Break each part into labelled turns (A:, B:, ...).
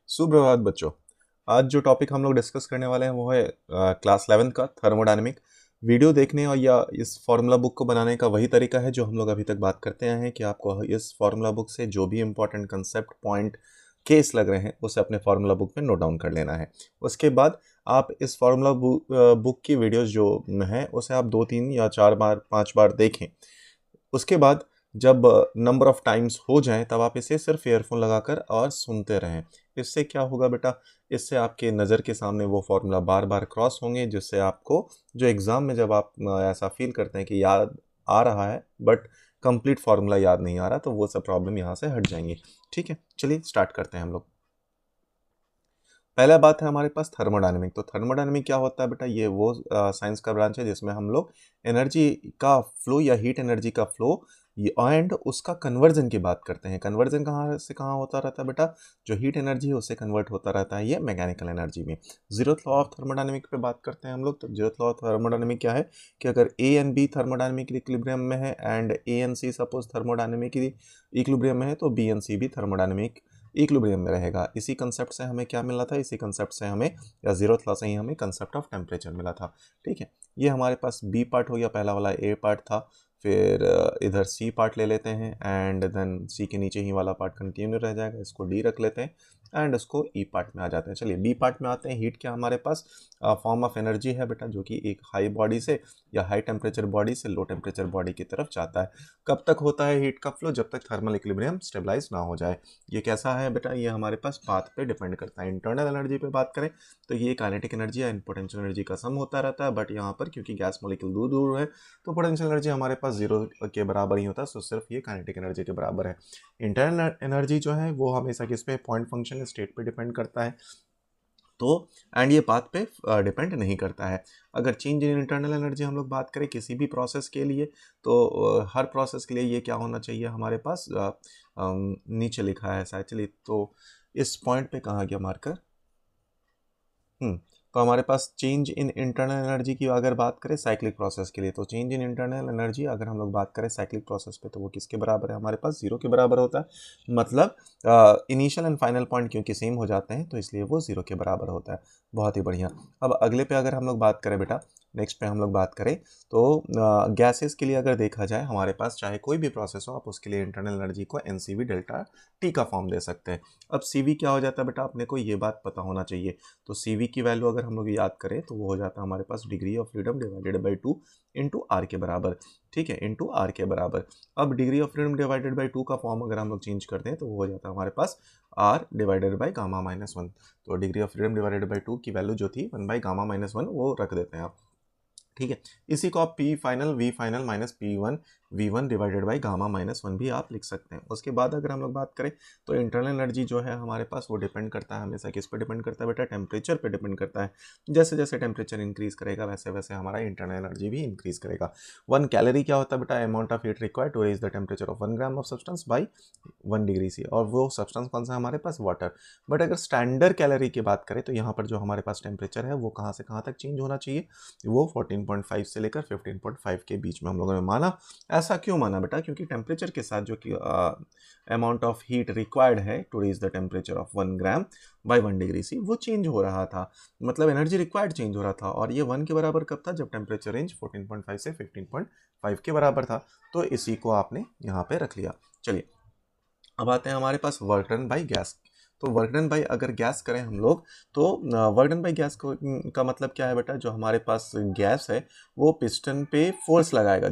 A: सुप्रभात बच्चों। आज जो टॉपिक हम लोग डिस्कस करने वाले हैं वो है क्लास 11 का थर्मोडायनेमिक। वीडियो देखने और या इस फार्मूला बुक को बनाने का वही तरीका है जो हम लोग अभी तक बात करते आए हैं कि आपको इस फार्मूला बुक से जो भी इंपॉर्टेंट कंसेप्ट पॉइंट केस लग रहे हैं उसे अपने फार्मूला बुक में नोट डाउन कर लेना है। उसके बाद आप इस फार्मूला बुक की वीडियोस जो हैं उसे आप 2-3 या 4 बार 5 बार देखें। उसके बाद जब नंबर ऑफ टाइम्स हो जाएं तब आप इसे सिर्फ ईयरफोन लगाकर और सुनते रहें। इससे क्या होगा बेटा, इससे आपके नज़र के सामने वो फॉर्मूला बार बार क्रॉस होंगे, जिससे आपको जो एग्ज़ाम में जब आप ऐसा फील करते हैं कि याद आ रहा है बट कंप्लीट फार्मूला याद नहीं आ रहा, तो वो सब प्रॉब्लम यहाँ से हट जाएंगी। ठीक है, चलिए स्टार्ट करते हैं हम लोग। पहला बात है हमारे पास थर्मोडायनेमिक। तो थर्मोडायनेमिक क्या होता है बेटा, ये वो साइंस का ब्रांच है जिसमें हम लोग एनर्जी का फ्लो या हीट एनर्जी का फ्लो एंड उसका कन्वर्जन की बात करते हैं। कन्वर्जन कहाँ से कहाँ होता रहता है बेटा, जो हीट एनर्जी है उससे कन्वर्ट होता रहता है ये मैकेनिकल एनर्जी में। जीरोथ लॉ ऑफ थर्मोडायनेमिक पे बात करते हैं हम लोग। तो जीरोथ लॉ ऑफ थर्मोडायनेमिक क्या है कि अगर A and B thermodynamic equilibrium में है and A and C suppose thermodynamic equilibrium में है, तो बी एंड सी भी थर्मोडायनेमिक इक्विलिब्रियम में रहेगा। इसी कंसेप्ट से हमें क्या मिला था, इसी कंसेप्ट से हमें या जीरोथ लॉ से ही हमें कंसेप्ट ऑफ टेम्परेचर मिला था। ठीक है, ये हमारे पास बी पार्ट हो गया, पहला वाला ए पार्ट था। फिर इधर सी पार्ट ले लेते हैं एंड देन सी के नीचे ही वाला पार्ट कंटिन्यू रह जाएगा, इसको डी रख लेते हैं एंड उसको ई पार्ट में आ जाते हैं। चलिए बी पार्ट में आते हैं। हीट क्या हमारे पास फॉर्म ऑफ एनर्जी है बेटा, जो कि एक हाई बॉडी से या हाई टेम्परेचर बॉडी से लो टेम्परेचर बॉडी की तरफ जाता है। कब तक होता है हीट का फ्लो, जब तक थर्मल इक्विलिब्रियम स्टेबलाइज ना हो जाए। ये कैसा है बेटा, ये हमारे पास पाथ पे डिपेंड करता है। इंटरनल एनर्जी पे बात करें तो ये काइनेटिक एनर्जी या पोटेंशियल एनर्जी का सम होता रहता है, बट यहाँ पर क्योंकि गैस मॉलिक्यूल दूर दूर है तो पोटेंशियल एनर्जी हमारे पास जीरो के बराबर ही होता है, सो सिर्फ ये काइनेटिक एनर्जी के बराबर है। इंटरनल एनर्जी जो है वो हमेशा किस पे, पॉइंट फंक्शन स्टेट पे डिपेंड करता है। तो एंड ये पाथ पे डिपेंड नहीं करता है। अगर चेंज इन इंटरनल एनर्जी हम लोग बात करें किसी भी प्रोसेस के लिए, तो हर प्रोसेस के लिए ये क्या होना चाहिए हमारे पास, नीचे लिखा है शायद, चलिए तो इस पॉइंट पे कहाँ गया मार्कर। तो हमारे पास चेंज इन इंटरनल एनर्जी की अगर बात करें साइक्लिक प्रोसेस के लिए, तो चेंज इन इंटरनल एनर्जी अगर हम लोग बात करें साइक्लिक प्रोसेस पे तो वो किसके बराबर है, हमारे पास जीरो के बराबर होता है। मतलब इनिशियल एंड फाइनल पॉइंट क्योंकि सेम हो जाते हैं तो इसलिए वो जीरो के बराबर होता है। बहुत ही बढ़िया। अब अगले पे अगर हम लोग बात करें बेटा, नेक्स्ट पे हम लोग बात करें तो गैसेस के लिए अगर देखा जाए हमारे पास चाहे कोई भी प्रोसेस हो, आप उसके लिए इंटरनल एनर्जी को N C we delta T का फॉर्म दे सकते हैं। अब सी वी क्या हो जाता है बेटा, अपने को ये बात पता होना चाहिए। तो सी वी की वैल्यू अगर हम लोग याद करें तो वो हो जाता है हमारे पास degree of freedom divided by 2 into are के बराबर। ठीक है, इंटू आर के बराबर। अब degree of freedom divided by 2 का फॉर्म अगर हम लोग चेंज करते हैं तो वो हो जाता है हमारे पास R divided by gamma minus 1। तो degree of freedom divided by 2 की वैल्यू जो थी 1 बाई गामा माइनस 1 वो रख देते हैं आप। ठीक है, इसी को आप P final V final minus P one we one divided by gamma minus 1 भी आप लिख सकते हैं। उसके बाद अगर हम लोग बात करें तो इंटरनल एनर्जी जो है हमारे पास वो डिपेंड करता है हमेशा किस पे डिपेंड करता है बेटा, टेम्परेचर पे डिपेंड करता है। जैसे जैसे टेम्परेचर इंक्रीज करेगा वैसे वैसे हमारा इंटरनल एनर्जी भी इंक्रीज करेगा। 1 कैलोरी क्या होता है बेटा, amount of heat required to raise the temperature of 1 gram of substance by 1 degree C, और वो सब्सटेंस कौन सा है हमारे पास, वाटर। बट अगर स्टैंडर्ड कैलोरी की बात करें तो यहाँ पर जो हमारे पास टेम्परेचर है वो कहाँ से कहाँ तक चेंज होना चाहिए, वो 14.5 से लेकर 15.5 के बीच में हम लोगों ने माना। ऐसा क्यों माना बेटा, क्योंकि टेम्परेचर के साथ जो कि अमाउंट ऑफ हीट रिक्वायर्ड है to reach the temperature of 1 gram by 1 degree C वो चेंज हो रहा था। मतलब एनर्जी रिक्वायर्ड चेंज हो रहा था, और ये 1 के बराबर कब था, जब टेम्परेचर रेंज 14.5 से 15.5 के बराबर था। तो इसी को आपने यहाँ पे रख लिया। चलिए अब आते हैं हमारे पास वर्क डन बाई गैस। तो वर्क डन बाई अगर गैस करें हम लोग तो वर्क डन बाई गैस का मतलब क्या है बेटा, जो हमारे पास गैस है वो पिस्टन पे फोर्स लगाएगा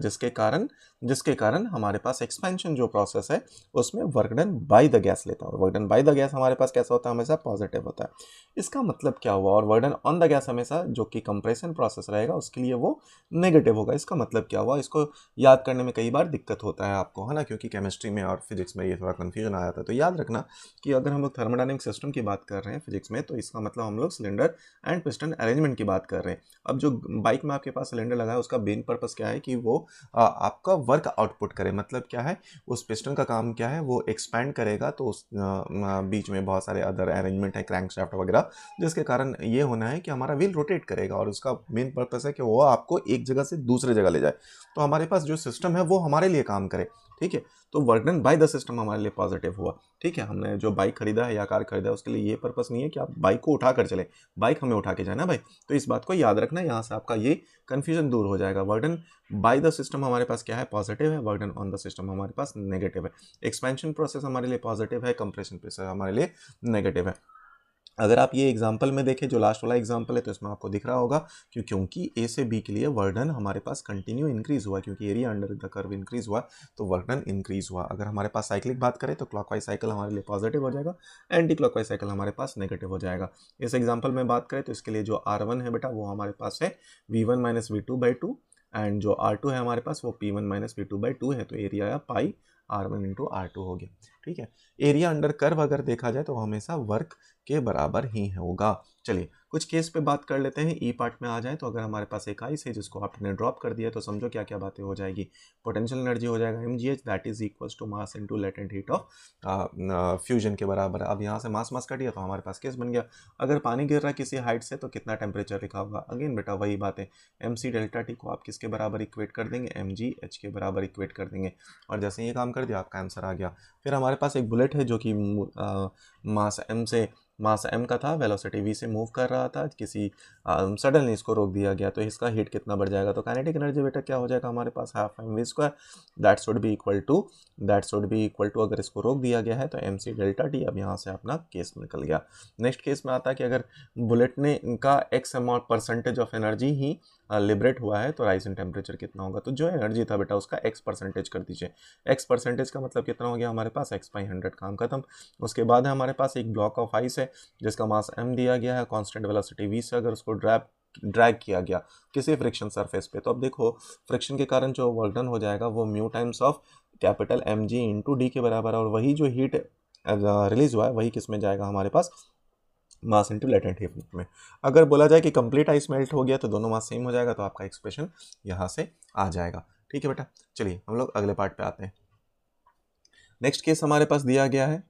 A: जिसके कारण हमारे पास एक्सपेंशन जो प्रोसेस है उसमें work done by the gas लेता है। और work done by the gas हमारे पास कैसा होता है, हमेशा पॉजिटिव होता है। इसका मतलब क्या हुआ, और work done on the gas हमेशा जो कि कंप्रेशन प्रोसेस रहेगा उसके लिए वो नेगेटिव होगा। इसका मतलब क्या हुआ, इसको याद करने में कई बार दिक्कत होता है आपको, है ना, क्योंकि केमिस्ट्री में और फिजिक्स में ये थोड़ा कन्फ्यूजन आ जाता है। तो याद रखना कि अगर हम लोग थर्मोडायनेमिक सिस्टम की बात कर रहे हैं फिजिक्स में, तो इसका मतलब हम लोग सिलेंडर एंड पिस्टन अरेंजमेंट की बात कर रहे हैं। अब जो बाइक में आपके पास सिलेंडर लगा है उसका मेन पर्पस क्या है कि वो आपका वर्क आउटपुट करे। मतलब क्या है, उस पिस्टन का काम क्या है, वो एक्सपैंड करेगा तो उस बीच में बहुत सारे अदर अरेंजमेंट है, क्रैंकशाफ्ट वगैरह, जिसके कारण ये होना है कि हमारा व्हील रोटेट करेगा, और उसका मेन पर्पस है कि वो आपको एक जगह से दूसरे जगह ले जाए। तो हमारे पास जो सिस्टम है वो हमारे लिए काम करे। ठीक है। तो work done by the system हमारे लिए पॉजिटिव हुआ, ठीक है। हमने जो बाइक खरीदा है या कार खरीदा है उसके लिए ये पर्पस नहीं है कि आप बाइक को उठा कर चले, बाइक हमें उठा के जाना भाई। तो इस बात को याद रखना, यहाँ से आपका ये कन्फ्यूजन दूर हो जाएगा। Work done by the system हमारे पास क्या है, पॉजिटिव है। Work done on the system हमारे पास नेगेटिव है। एक्सपेंशन प्रोसेस हमारे लिए पॉजिटिव है, कंप्रेशन प्रोसेस हमारे लिए नेगेटिव है। अगर आप ये एग्जांपल में देखें, जो लास्ट वाला एग्जांपल है, तो इसमें आपको दिख रहा होगा क्योंकि ए से बी के लिए वर्क डन हमारे पास कंटिन्यू इंक्रीज हुआ, क्योंकि area under the curve increase हुआ तो वर्क डन इंक्रीज हुआ। अगर हमारे पास साइक्लिक बात करें तो क्लॉकवाइज साइकिल हमारे लिए पॉजिटिव हो जाएगा, एंटी क्लॉकवाइज साइकिल हमारे पास नेगेटिव हो जाएगा। इस एग्जाम्पल में बात करें तो इसके लिए जो R1 है बेटा वो हमारे पास है V1 माइनस V2/2, एंड जो R2 है हमारे पास वो P1 माइनस V2/2 है। तो एरिया या पाई R1 इंटू R2 हो गया, ठीक है। एरिया अंडर कर्व अगर देखा जाए तो हमेशा वर्क के बराबर ही होगा। चलिए कुछ केस पे बात कर लेते हैं। ई पार्ट में आ जाए तो अगर हमारे पास एक आइस है जिसको आपने ड्रॉप कर दिया तो समझो क्या क्या बातें हो जाएगी। पोटेंशियल एनर्जी हो जाएगा mgh, that is equals to mass into latent heat of fusion के बराबर। अब यहाँ से मास कट गया तो हमारे पास केस बन गया। अगर पानी गिर रहा है किसी हाइट से तो कितना टेम्परेचर लिखा होगा, अगेन बेटा वही बात है। mc डेल्टा टी को आप किसके बराबर इक्वेट कर देंगे, mgh के बराबर इक्वेट कर देंगे, और जैसे ये काम कर दिया आपका आंसर आ गया। फिर हमारे पास एक बुलेट है जो कि मास m का था, वेलोसिटी v से मूव कर रहा था, किसी सडनली इसको रोक दिया गया तो इसका हीट कितना बढ़ जाएगा। तो काइनेटिक एनर्जी बेटा क्या हो जाएगा हमारे पास, half mv², that should be equal to अगर इसको रोक दिया गया है तो mc डेल्टा टी। अब यहाँ से अपना केस निकल गया। नेक्स्ट केस में आता है कि अगर बुलेट ने का x amount percentage of energy he liberate हुआ है तो राइज इन टेम्परेचर कितना होगा। तो जो एनर्जी था बेटा उसका x परसेंटेज कर दीजिए। x परसेंटेज का मतलब कितना हो गया हमारे पास, x/100, काम खत्म। उसके बाद है हमारे पास एक ब्लॉक ऑफ आइस है जिसका मास m दिया गया है, कांस्टेंट वेलोसिटी v से अगर उसको ड्रैग किया गया किसी फ्रिक्शन सरफेस पे, तो अब देखो फ्रिक्शन के कारण जो वर्क डन हो जाएगा वो mu times of capital mg into D के बराबर है, और वही जो हीट रिलीज हुआ है वही किस में जाएगा हमारे पास, मास इंटू लेटेंट हीट में। अगर बोला जाए कि कंप्लीट आइस मेल्ट हो गया तो दोनों मास सेम हो जाएगा, तो आपका एक्सप्रेशन यहाँ से आ जाएगा, ठीक है बेटा। चलिए हम लोग अगले पार्ट पे आते हैं। नेक्स्ट केस हमारे पास दिया गया है,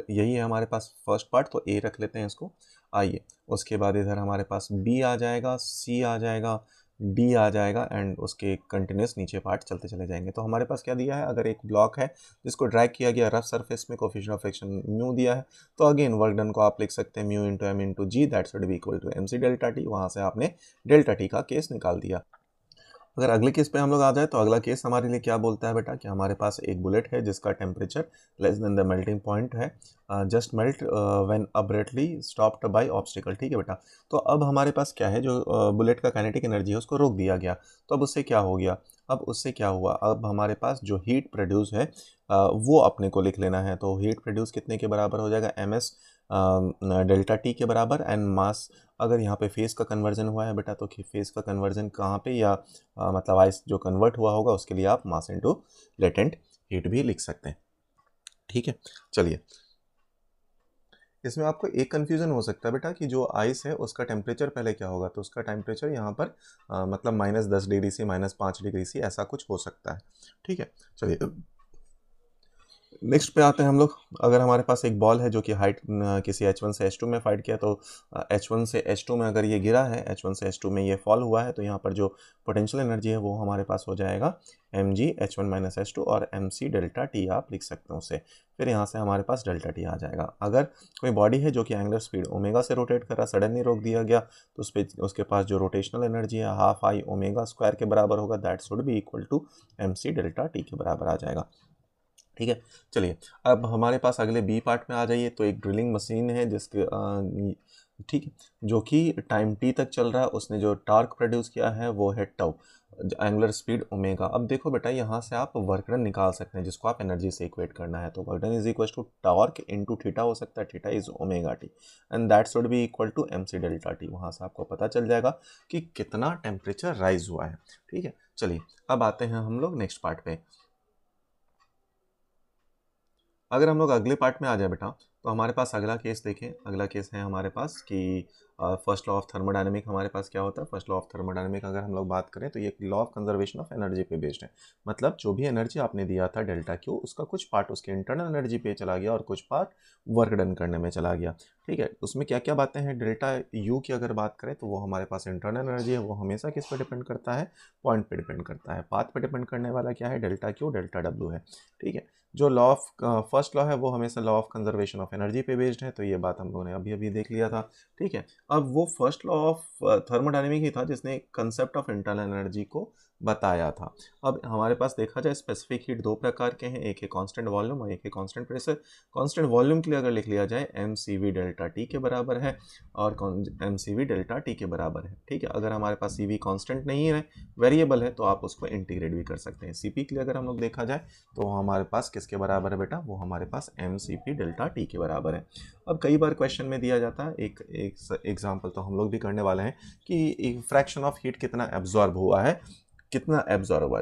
A: यही है हमारे पास फर्स्ट पार्ट, तो ए रख लेते हैं इसको। आइए उसके बाद इधर हमारे पास बी आ जाएगा, सी आ जाएगा, डी आ जाएगा, एंड उसके कंटिन्यूस नीचे पार्ट चलते चले जाएंगे। तो हमारे पास क्या दिया है, अगर एक ब्लॉक है जिसको ड्रैग किया गया रफ सरफेस में, कोफिशिएंट ऑफ फ्रिक्शन म्यू दिया है, तो अगेन वर्क डन को आप लिख सकते हैं mu into M into G, that should be equal to M C delta T. वहाँ से आपने डेल्टा टी का केस निकाल दिया। अगर अगले केस पे हम लोग आ जाए तो अगला केस हमारे लिए क्या बोलता है बेटा, कि हमारे पास एक बुलेट है जिसका temperature less than the melting point है, just melt when abruptly stopped by obstacle, ठीक है बेटा। तो अब हमारे पास क्या है, जो बुलेट का काइनेटिक एनर्जी है उसको रोक दिया गया, तो अब उससे क्या हो गया, अब उससे क्या हुआ, अब हमारे पास जो हीट प्रोड्यूस है वो अपने को लिख लेना है। तो हीट प्रोड्यूस कितने के बराबर हो जाएगा, एम एस डेल्टा टी के बराबर, एंड मास, अगर यहाँ पे फेस का कन्वर्जन हुआ है बेटा तो फेस का कन्वर्जन कहाँ पे, या मतलब आइस जो कन्वर्ट हुआ होगा उसके लिए आप मास इनटू लेटेंट हीट भी लिख सकते हैं, ठीक है। चलिए इसमें आपको एक कन्फ्यूजन हो सकता है बेटा कि जो आइस है उसका टेम्परेचर पहले क्या होगा, तो उसका टेम्परेचर यहाँ पर मतलब -10 डिग्री से -5 डिग्री से ऐसा कुछ हो सकता है, ठीक है। चलिए नेक्स्ट पे आते हैं हम लोग। अगर हमारे पास एक बॉल है जो कि हाइट किसी H1 से H2 में फाइट किया, तो H1 से H2 में अगर ये गिरा है, H1 से H2 में ये फॉल हुआ है, तो यहाँ पर जो पोटेंशियल एनर्जी है वो हमारे पास हो जाएगा mg H1 माइनस H2 और mc डेल्टा टी आप लिख सकते हैं उसे। फिर यहाँ से हमारे पास डेल्टा टी आ जाएगा। अगर कोई बॉडी है जो कि एंगुलर स्पीड ओमेगा से रोटेट कर रहा, सडनली रोक दिया गया, तो उस पर उसके पास जो रोटेशनल एनर्जी है हाफ आई ओमेगा स्क्वायर के बराबर होगा, that should be equal to mc delta T के बराबर आ जाएगा, ठीक है। चलिए अब हमारे पास अगले बी पार्ट में आ जाइए। तो एक ड्रिलिंग मशीन है जिसके ठीक है, जो कि टाइम टी तक चल रहा है, उसने जो टार्क प्रोड्यूस किया है वो है टाउ, एंगुलर स्पीड ओमेगा। अब देखो बेटा यहाँ से आप वर्क डन निकाल सकते हैं जिसको आप एनर्जी से इक्वेट करना है, तो work done is equal to torque into theta हो सकता है, theta is omega T, and that should be equal to M C delta T. वहाँ से आपको पता चल जाएगा कि कितना टेम्परेचर राइज हुआ है, ठीक है। चलिए अब आते हैं हम लोग नेक्स्ट पार्ट पे। अगर हम लोग अगले पार्ट में आ जाए बेटा, तो हमारे पास अगला केस देखें, अगला केस है हमारे पास कि फर्स्ट लॉ ऑफ थर्मोडायनेमिक हमारे पास क्या होता है। फर्स्ट लॉ ऑफ थर्मोडायनेमिक अगर हम लोग बात करें तो ये law of conservation of energy पे बेस्ड है। मतलब जो भी एनर्जी आपने दिया था डेल्टा क्यू, उसका कुछ पार्ट उसके इंटरनल एनर्जी पे चला गया और कुछ पार्ट वर्क डन करने में चला गया। ठीक है, उसमें क्या क्या बातें हैं। डेल्टा यू की अगर बात करें तो वो हमारे पास इंटरनल एनर्जी है, वो हमेशा किस पे डिपेंड करता है, पॉइंट पे डिपेंड करता है। पाथ पे डिपेंड करने वाला क्या है, डेल्टा क्यू डेल्टा डब्ल्यू है। ठीक है, जो लॉ ऑफ फर्स्ट लॉ है वो हमेशा law of conservation of energy पे बेस्ड है, तो ये बात हम लोगों ने अभी अभी देख लिया था। ठीक है, अब वो फर्स्ट लॉ ऑफ थर्मोडायनेमिक ही था जिसने कंसेप्ट ऑफ इंटरनल एनर्जी को बताया था। अब हमारे पास देखा जाए स्पेसिफिक हीट दो प्रकार के हैं, एक है कांस्टेंट वॉल्यूम और एक है कांस्टेंट प्रेशर। कांस्टेंट वॉल्यूम के लिए अगर लिख लिया जाए M C we delta T के बराबर है और M C we delta T के बराबर है। ठीक है, अगर हमारे पास सी वी कॉन्स्टेंट नहीं है, वेरिएबल है, तो आप उसको इंटीग्रेट भी कर सकते हैं। सी पी के लिए अगर हम लोग देखा जाए तो हमारे पास किसके बराबर है बेटा, वो हमारे पास M C P delta T के बराबर है। अब कई बार क्वेश्चन में दिया जाता है, एक एग्जाम्पल तो हम लोग भी करने वाले हैं कि फ्रैक्शन ऑफ हीट कितना एब्जॉर्ब हुआ है, कितना एब्जॉर्ब हुआ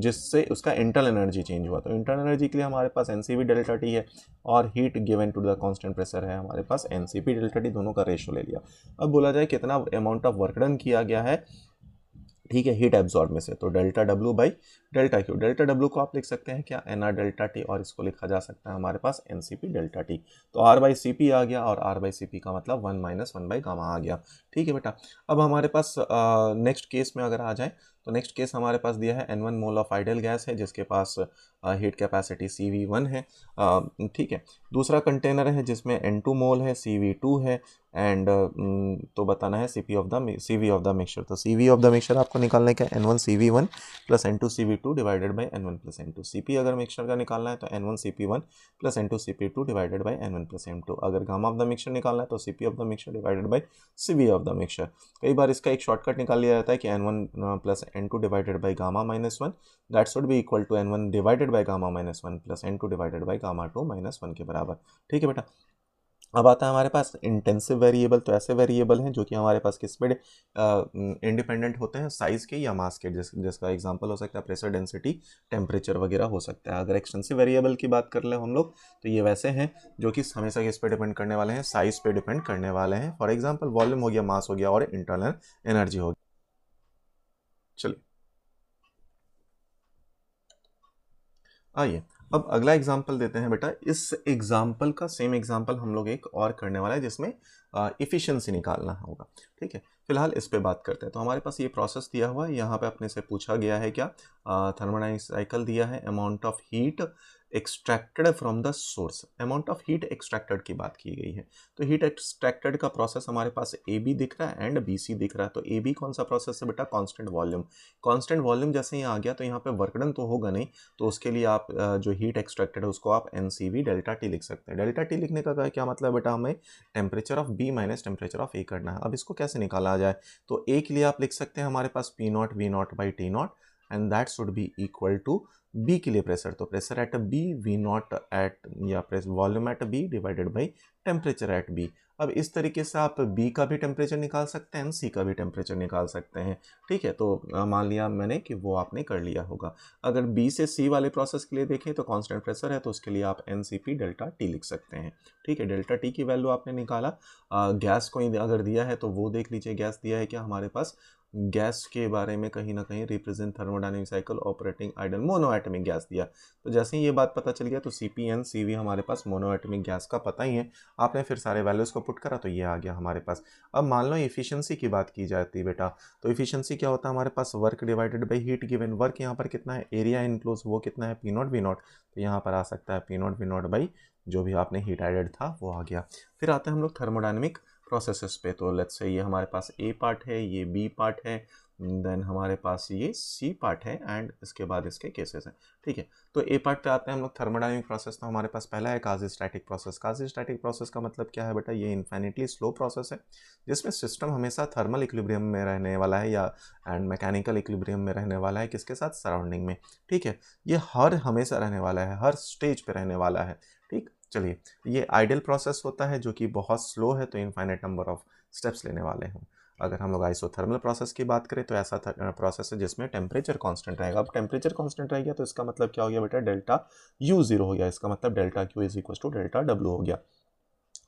A: जिससे उसका इंटरनल एनर्जी चेंज हुआ। तो इंटरनल एनर्जी के लिए हमारे पास N C we delta T है और heat given to the constant pressure है हमारे पास N C P delta T, दोनों का रेशो ले लिया। अब बोला जाए कितना अमाउंट ऑफ वर्क डन किया गया है, ठीक है, हीट एब्जॉर्ब में से, तो delta W by delta Q. Delta W को आप लिख सकते हैं क्या, एन आर डेल्टा टी, और इसको लिखा जा सकता है हमारे पास N C P delta T. तो आर बाई सी पी आ गया और आर बाई सी पी का मतलब 1 माइनस 1 बाई गामा आ गया। ठीक है बेटा, अब हमारे पास नेक्स्ट केस में अगर आ जाए तो नेक्स्ट केस हमारे पास दिया है N1 mole of ideal gas है जिसके पास हीट कैपेसिटी CV1 है। ठीक है, दूसरा कंटेनर है जिसमें N2 मोल है, CV2 है, एंड तो बताना है CV ऑफ द मिक्सचर। तो CV ऑफ द मिक्सचर आपको निकालना है क्या, N1 CV1 plus N2 CV2 divided by N1 plus N2। CP अगर मिक्सचर का निकालना है तो N1 CP1 plus N2 CP2 divided by N1 plus M2। अगर गामा ऑफ द मिक्सचर निकालना है तो CP of the mixture divided by CV of the mixture. कई बार इसका एक शॉर्टकट निकाल लिया जाता है कि N1 plus N2 divided by gamma minus 1, that should be equal to N1 divided by gamma minus 1 plus N2 divided by gamma 2 minus 1 के बराबर। ठीक है बेटा, अब आता है हमारे पास इंटेंसिव वेरिएबल। तो ऐसे वेरिएबल हैं जो कि हमारे पास किस पे इंडिपेंडेंट होते हैं, साइज के या मास के, जिसका एग्जांपल हो सकता है प्रेशर, डेंसिटी, टेम्परेचर वगैरह हो सकता है। अगर एक्सटेंसिव वेरिएबल की बात कर ले हम लोग तो ये वैसे हैं जो कि हमेशा किस पे डिपेंड करने वाले हैं, साइज पे डिपेंड करने वाले हैं। फॉर एग्जाम्पल वॉल्यूम हो गया, मास हो गया और इंटरनल एनर्जी हो गया। चलिए आइए अब अगला एग्जाम्पल देते हैं बेटा। इस एग्जाम्पल का सेम एग्जाम्पल हम लोग एक और करने वाला है जिसमें इफ़िशियंसी निकालना होगा। ठीक है, फिलहाल इस पे बात करते हैं। तो हमारे पास ये प्रोसेस दिया हुआ है, यहाँ पे अपने से पूछा गया है क्या, थर्मोडायनामिक साइकिल दिया है, amount of heat extracted from the source, amount of heat extracted की बात की गई है। तो हीट एक्सट्रैक्टेड का प्रोसेस हमारे पास ए बी दिख रहा है एंड बी सी दिख रहा है। तो ए बी कौन सा प्रोसेस है बेटा, कांस्टेंट वॉल्यूम। कांस्टेंट वॉल्यूम जैसे ही आ गया तो यहाँ पे वर्क डन तो होगा नहीं, तो उसके लिए आप जो हीट एक्सट्रैक्टेड है उसको आप N C we delta T लिख सकते हैं। डेल्टा टी लिखने का क्या मतलब बेटा, हमें temperature of B minus temperature of A करना है। अब इसको कैसे निकाला जाए, तो ए के लिए आप लिख सकते हैं हमारे पास P naught V naught by T naught and that should be equal to B के लिए प्रेशर, तो pressure at B V naught at या press volume at B divided by temperature at B. अब इस तरीके से आप बी का भी टेम्परेचर निकाल सकते हैं, सी का भी टेम्परेचर निकाल सकते हैं। ठीक है, तो मान लिया मैंने कि वो आपने कर लिया होगा। अगर बी से सी वाले प्रोसेस के लिए देखें तो कांस्टेंट प्रेशर है, तो उसके लिए आप N C P delta T लिख सकते हैं। ठीक है, डेल्टा टी की वैल्यू आपने निकाला। गैस को अगर दिया है तो वो देख लीजिए, गैस दिया है क्या हमारे पास, गैस के बारे में कहीं ना कहीं represent thermodynamic cycle operating ideal monoatomic gas दिया। तो जैसे ही ये बात पता चल गया तो सी पी एन सी वी हमारे पास मोनो एटमिक गैस का पता ही है, आपने फिर सारे वैल्यूज़ को पुट करा तो ये आ गया हमारे पास। अब मान लो इफिशियंसी की बात की जाती है बेटा, तो इफिशियंसी क्या होता है हमारे पास, work divided by heat given. Work यहाँ पर कितना है, एरिया इनक्लोज, वो कितना है, पी नॉट वी नॉट, तो यहाँ पर आ सकता है P naught V naught by जो भी आपने हीट एडेड था वो आ गया। फिर आते हैं हम लोग थर्मोडायनेमिक प्रोसेसेस पे। तो लेट्स से ये हमारे पास ए पार्ट है, ये बी पार्ट है, देन हमारे पास ये सी पार्ट है एंड इसके बाद इसके केसेस हैं। ठीक है, तो ए पार्ट पे आते हैं हम लोग, थर्मोडायनेमिक प्रोसेस। तो हमारे पास पहला है क्वाज़ी-स्टैटिक प्रोसेस। क्वाज़ी-स्टैटिक प्रोसेस का मतलब क्या है बेटा, ये इन्फिनिटली स्लो प्रोसेस है जिसमें सिस्टम हमेशा थर्मल इक्विलिब्रियम में रहने वाला है या एंड मैकेनिकल इक्विलिब्रियम में रहने वाला है, किसके साथ, सराउंडिंग में। ठीक है, ये हर हमेशा रहने वाला है, हर स्टेज पे रहने वाला है। ठीक, चलिए, ये आइडियल प्रोसेस होता है जो कि बहुत स्लो है, तो इनफाइनाइट नंबर ऑफ स्टेप्स लेने वाले हैं। अगर हम लोग आइसोथर्मल प्रोसेस की बात करें तो ऐसा प्रोसेस है जिसमें टेम्परेचर कांस्टेंट रहेगा। अब टेम्परेचर कांस्टेंट रह गया तो इसका मतलब क्या हो गया बेटा, डेल्टा यू जीरो हो गया, इसका मतलब delta Q is equal to delta W हो गया।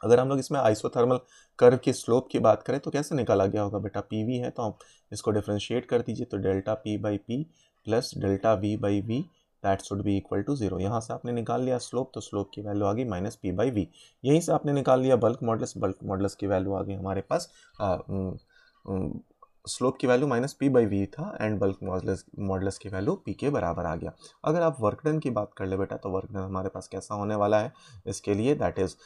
A: अगर हम लोग इसमें आइसोथर्मल कर्व की स्लोप की बात करें तो कैसे निकाला गया होगा बेटा, पी वी है तो हम इसको डिफ्रेंशिएट कर दीजिए, तो delta p by p plus delta v by v that should be equal to zero. यहाँ से आपने निकाल लिया स्लोप, तो स्लोप की वैल्यू आ गई माइनस पी बाई वी। यहीं से आपने निकाल लिया बल्क मॉडुलस की वैल्यू आ गई हमारे पास, स्लोप की value minus p by v था एंड बल्क मॉडुलस की वैल्यू पी के बराबर आ गया। अगर आप वर्क डन की बात कर ले बेटा तो वर्क डन हमारे पास कैसा होने वाला है, इसके लिए दैट इज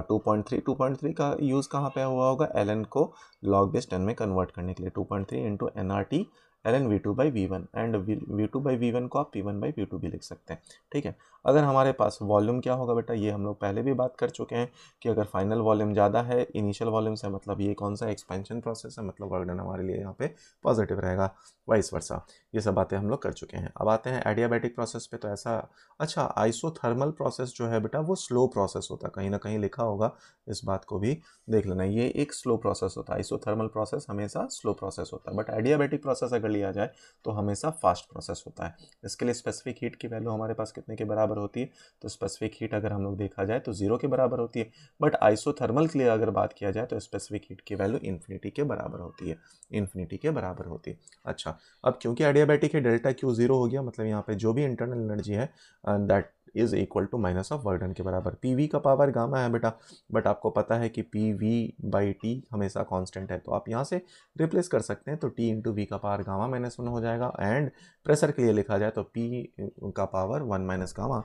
A: 2.3 का यूज़ कहाँ पे हुआ होगा, एल को लॉग बेस 10 में कन्वर्ट करने के लिए 2.3 into n r t ln v2 by v1 and v2 by v1 को आप p1 बाई p2 भी लिख सकते हैं। ठीक है, अगर हमारे पास वॉल्यूम क्या होगा बेटा, ये हम लोग पहले भी बात कर चुके हैं कि अगर फाइनल वॉल्यूम ज़्यादा है इनिशियल वॉल्यूम से, मतलब ये कौन सा एक्सपेंशन प्रोसेस है, मतलब वर्क डन हमारे लिए यहाँ पे पॉजिटिव रहेगा, वाइस वर्सा। ये सब बातें हम लोग कर चुके हैं। अब आते हैं एडियाबैटिक प्रोसेस पे। तो ऐसा, अच्छा, आइसोथर्मल प्रोसेस जो है बेटा वो स्लो प्रोसेस होता है, कहीं ना कहीं लिखा होगा, इस बात को भी देख लेना। ये एक स्लो प्रोसेस होता है, आइसोथर्मल प्रोसेस हमेशा स्लो प्रोसेस होता है, बट एडियाबैटिक प्रोसेस अगर लिया जाए तो हमेशा फास्ट प्रोसेस होता है। इसके लिए स्पेसिफिक हीट की वैल्यू हमारे पास कितने के बराबर होती है, तो स्पेसिफिक हीट अगर हम लोग देखा जाए तो 0 के बराबर होती है, बट आइसोथर्मल के लिए अगर बात किया जाए तो स्पेसिफिक हीट की वैल्यू इन्फिनिटी के बराबर होती है, इन्फिनिटी के बराबर होती है। अच्छा, अब क्योंकि एडियाबैटिक है डेल्टा क्यू 0 हो गया, मतलब यहाँ पे जो भी इंटरनल एनर्जी है that is equal to minus of work done के बराबर। पी वी का पावर गामा है बेटा, बट आपको पता है कि पी वी बाई टी हमेशा कांस्टेंट है, तो आप यहाँ से रिप्लेस कर सकते हैं, तो टी इंटू वी का पावर गामा माइनस 1 हो जाएगा। एंड प्रेशर के लिए लिखा जाए तो पी का power 1 minus gamma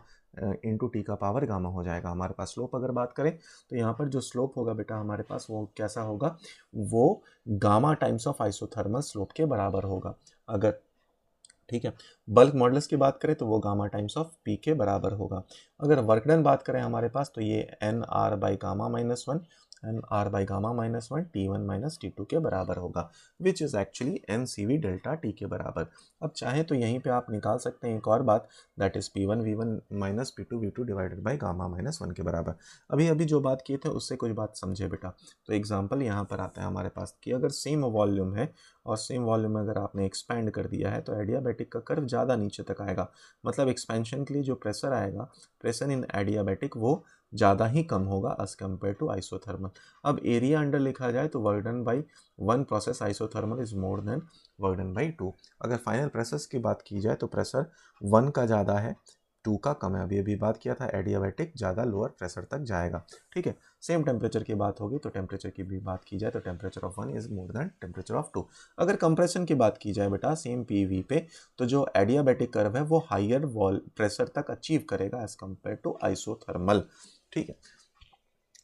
A: into T का पावर गामा हो जाएगा। हमारे पास स्लोप अगर बात करें तो यहाँ पर जो स्लोप होगा बेटा हमारे पास वो कैसा होगा, वो gamma times of isothermal slope के बराबर होगा। अगर, ठीक है, बल्क मॉडुलस की बात करें तो वो गामा टाइम्स ऑफ पी के बराबर होगा। अगर वर्क डन बात करें हमारे पास तो ये n r by gamma minus one, n r by gamma minus one t one minus t two के बराबर होगा, which is actually n C we delta T के बराबर। अब चाहें तो यहीं पे आप निकाल सकते हैं एक और बात, that is p one we one minus p two v two divided by gamma minus one के बराबर। अभी अभी जो बात किए थे उससे कुछ बात समझे बेटा। तो एग्जाम्पल यहाँ पर आता है हमारे पास कि अगर सेम वॉल्यूम है और सेम वॉल्यूम में अगर आपने एक्सपैंड कर दिया है तो एडियाबैटिक का कर्व ज़्यादा नीचे तक आएगा, मतलब एक्सपेंशन के लिए जो प्रेशर आएगा, प्रेशर इन एडियाबैटिक वो ज़्यादा ही कम होगा एज कम्पेयर टू आइसोथर्मल। अब एरिया अंडर लिखा जाए तो work done by one process isothermal is more than work done by two. अगर फाइनल प्रेशर्स की बात की जाए तो प्रेशर 1 का ज़्यादा है, 2 का कम है। अभी बात किया था एडियाबैटिक ज़्यादा लोअर प्रेशर तक जाएगा। ठीक है, सेम टेम्परेचर की बात होगी तो टेम्परेचर की भी बात की जाए तो temperature of 1 is more than temperature of 2। अगर कंप्रेशन की बात की जाए बेटा सेम पी वी पे, तो जो एडियाबैटिक कर्व है वो हायर वॉल प्रेशर तक अचीव करेगा एज कम्पेयर टू आइसोथर्मल। ठीक है,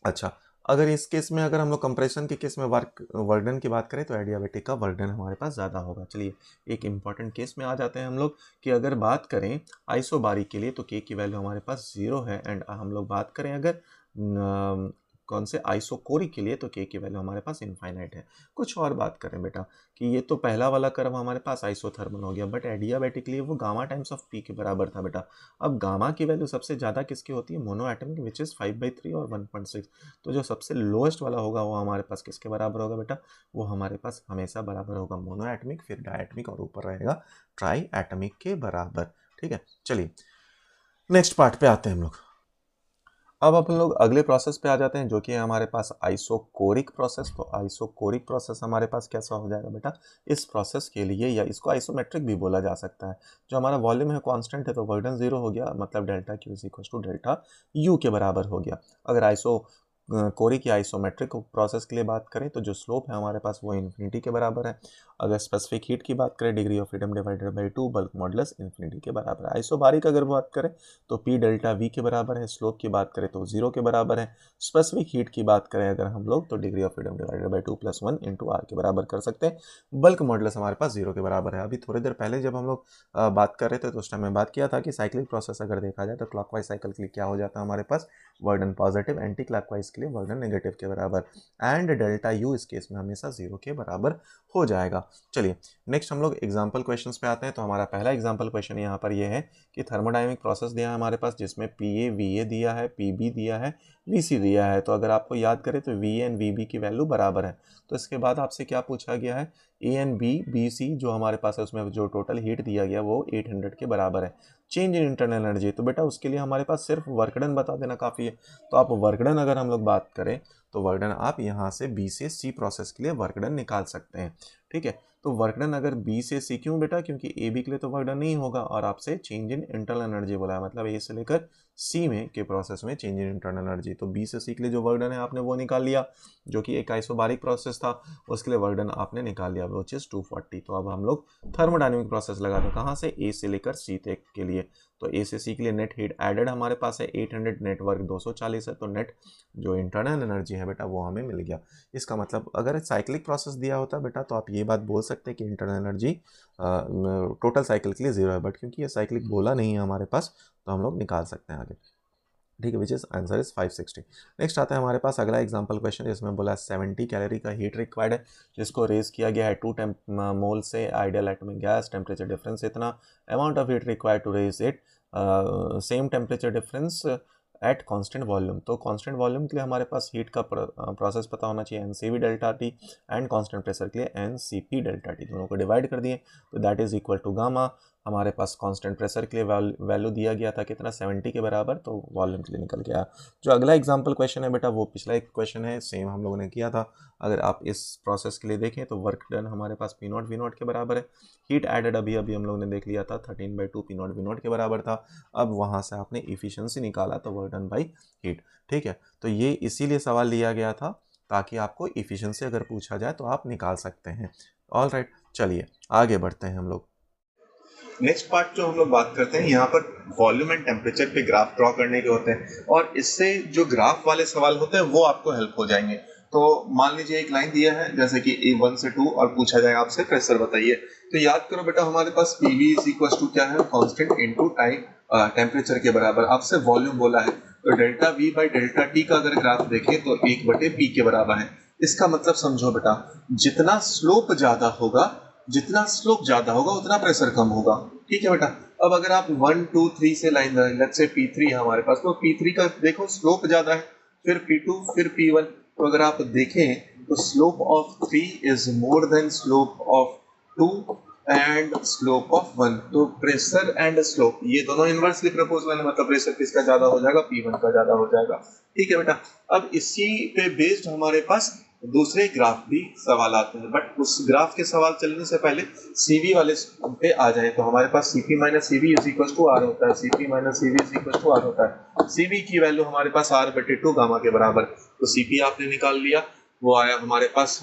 A: अच्छा, अगर इस केस में अगर हम लोग कंप्रेशन के केस में वर्कडन की बात करें तो एडियाबैटिक का वर्कडन हमारे पास ज़्यादा होगा। चलिए एक इंपॉर्टेंट केस में आ जाते हैं हम लोग कि अगर बात करें आइसोबारिक के लिए तो के की वैल्यू हमारे पास 0 है, एंड हम लोग बात करें अगर कौन से आइसोकोरिक के लिए तो के की वैल्यू हमारे पास इनफाइनाइट है। कुछ और बात करें बेटा कि ये तो पहला वाला कर्व हमारे पास आइसोथर्मल हो गया, बट एडियाबैटिक के लिए वो गामा टाइम्स ऑफ पी के बराबर था बेटा। अब गामा की वैल्यू सबसे ज़्यादा किसकी होती है, मोनो एटमिक, विच इज़ 5/3 और 1.6। तो जो सबसे लोएस्ट वाला होगा वो हमारे पास किसके बराबर होगा बेटा, वो हमारे पास हमेशा बराबर होगा मोनो एटमिक, फिर डायटमिक और ऊपर रहेगा ट्राई एटमिक के बराबर। ठीक है, चलिए नेक्स्ट पार्ट पे आते हैं हम लोग। अब अपन लोग अगले प्रोसेस पे आ जाते हैं जो कि है हमारे पास आइसोकोरिक प्रोसेस। तो आइसोकोरिक प्रोसेस हमारे पास कैसा हो जाएगा बेटा, इस प्रोसेस के लिए, या इसको आइसोमेट्रिक भी बोला जा सकता है, जो हमारा वॉल्यूम है कांस्टेंट है तो वर्डन 0 हो गया, मतलब delta Q is equal to delta u के बराबर हो गया। अगर कोरिक या आइसोमेट्रिक प्रोसेस के लिए बात करें तो जो स्लोप है हमारे पास वो इन्फिनिटी के बराबर है। अगर स्पेसिफिक हीट की बात करें degree of freedom divided by 2, bulk modulus infinity के बराबर है। आइसोबारिक अगर बात करें तो पी डेल्टा वी के बराबर है, स्लोप की बात करें तो 0 के बराबर है। स्पेसिफिक हीट की बात करें अगर हम लोग तो degree of freedom divided by 2 + 1 into are के बराबर कर सकते हैं। बल्क मॉडुलस हमारे पास 0 के बराबर है। अभी थोड़ी देर पहले जब हम लोग बात कर रहे थे तो उस टाइम में बात किया था कि साइक्लिक प्रोसेस अगर देखा जाए तो क्लॉकवाइज साइकिल के लिए क्या हो जाता है हमारे पास, वर्डन पॉजिटिव, एंटी क्लॉकवाइज के लिए वर्डन नेगेटिव के बराबर, एंड डेल्टा यू इस केस में हमेशा 0 के बराबर हो जाएगा। चलिए नेक्स्ट हम लोग एग्जाम्पल क्वेश्चंस पे आते हैं। तो हमारा पहला एग्जाम्पल क्वेश्चन यहाँ पर ये है कि थर्मोडायनेमिक प्रोसेस दिया है हमारे पास जिसमें पी ए वी ए दिया है, पी बी दिया है VC दिया है। तो अगर आपको याद करें तो VA एंड VB की वैल्यू बराबर है। तो इसके बाद आपसे क्या पूछा गया है, A एंड B BC जो हमारे पास है उसमें जो टोटल हीट दिया गया वो 800 के बराबर है। चेंज इन इंटरनल एनर्जी, तो बेटा उसके लिए हमारे पास सिर्फ वर्क डन बता देना काफ़ी है। तो आप वर्क डन अगर हम लोग बात करें तो वर्क डन आप यहाँ से B से C प्रोसेस के लिए वर्क डन निकाल सकते हैं। ठीक है, तो वर्क डन अगर B से C, क्यों बेटा, क्योंकि AB के लिए तो वर्क डन नहीं होगा और आपसे चेंज इन इंटरनल एनर्जी बोला है, मतलब A से लेकर C में के प्रोसेस में चेंज इन इंटरनल एनर्जी। तो B से C के लिए जो वर्क डन है आपने वो निकाल लिया, जो कि एक आइसोबारिक प्रोसेस था, उसके लिए वर्क डन आपने निकाल लिया विच इज 240। तो अब हम लोग थर्मोडायनेमिक प्रोसेस लगा दें, कहाँ से, A से लेकर C तक के लिए। तो A से C के लिए नेट हीट एडेड हमारे पास है 800, नेट वर्क 240 है, तो नेट जो इंटरनल एनर्जी है बेटा वो हमें मिल गया। इसका मतलब अगर साइक्लिक प्रोसेस दिया होता बेटा तो आप ये बात बोल सकते हैं कि इंटरनल एनर्जी टोटल साइकिल के लिए 0 है, बट क्योंकि ये साइक्लिक बोला नहीं है हमारे पास तो हम लोग निकाल सकते हैं आगे। ठीक है, which is answer is 560। Next आता है हमारे पास अगला एग्जांपल क्वेश्चन, जिसमें बोला 70 कैलोरी का हीट रिक्वायर्ड है, जिसको रेज किया गया है 2 मोल से ideal atomic gas, temperature difference इतना, amount of heat required to raise it same temperature difference at constant volume. तो कांस्टेंट वॉल्यूम के लिए हमारे पास हीट का प्रोसेस पता होना चाहिए NCV delta T, and constant pressure के लिए NCP डेल्टा टी, दोनों को डिवाइड कर दिए तो that is equal to gamma. हमारे पास कांस्टेंट प्रेशर के लिए वैल्यू दिया गया था कितना, 70 के बराबर, तो वॉल्यूम के लिए निकल गया। जो अगला एग्जांपल क्वेश्चन है बेटा वो पिछला एक क्वेश्चन है, सेम हम लोगों ने किया था। अगर आप इस प्रोसेस के लिए देखें तो वर्क डन हमारे पास P0 V0 के बराबर है, हीट एडेड अभी हम लोगों ने देख लिया था 13/2 P0 V0 के बराबर था। अब वहाँ से आपने इफिशियंसी निकाला तो वर्क डन बाई हीट। ठीक है, तो ये इसीलिए सवाल लिया गया था ताकि आपको इफिशियंसी अगर पूछा जाए तो आप निकाल सकते हैं। ऑल राइट, चलिए आगे बढ़ते हैं हम लोग।
B: नेक्स्ट पार्ट जो हम लोग बात करते हैं, यहाँ पर वॉल्यूम एंड टेम्परेचर पे ग्राफ ड्रॉ करने के होते हैं, और इससे जो ग्राफ वाले सवाल होते हैं वो आपको हेल्प हो जाएंगे। तो मान लीजिए एक लाइन दिया है जैसे कि A1 से 2 और पूछा जाए आपसे प्रेशर बताइए, तो याद करो बेटा हमारे पास PV इज इक्वल टू क्या है, कांस्टेंट इनटू टाइम टेम्परेचर के बराबर। आपसे वॉल्यूम बोला है तो delta V by delta T का अगर ग्राफ देखें तो 1/P के बराबर है। इसका मतलब समझो बेटा, जितना स्लोप ज्यादा होगा उतना प्रेशर कम होगा। ठीक है बेटा, अब अगर आप 1 2 3 से लाइन लेट्स से P3 है हमारे पास, तो P3 का देखो स्लोप ज्यादा है, फिर P2 फिर P1, तो अगर आप देखें तो slope of 3 is more than slope of 2 and slope of 1। तो प्रेशर एंड स्लोप ये दोनों इनवर्सली प्रोपोर्शनल है, मतलब प्रेशर किसका ज्यादा हो जाएगा, P1 का ज्यादा हो जाएगा। ठीक है बेटा, अब इसी पे बेस्ड हमारे पास दूसरे ग्राफ भी सवाल आते हैं, बट उस ग्राफ के सवाल चलने से पहले CV वाले पे आ जाए तो हमारे पास CP minus CV is equal to R होता है। CP minus CV is equal to R होता है। CV की वैल्यू हमारे पास R/2 गामा के बराबर, तो CP आपने निकाल लिया, वो आया हमारे पास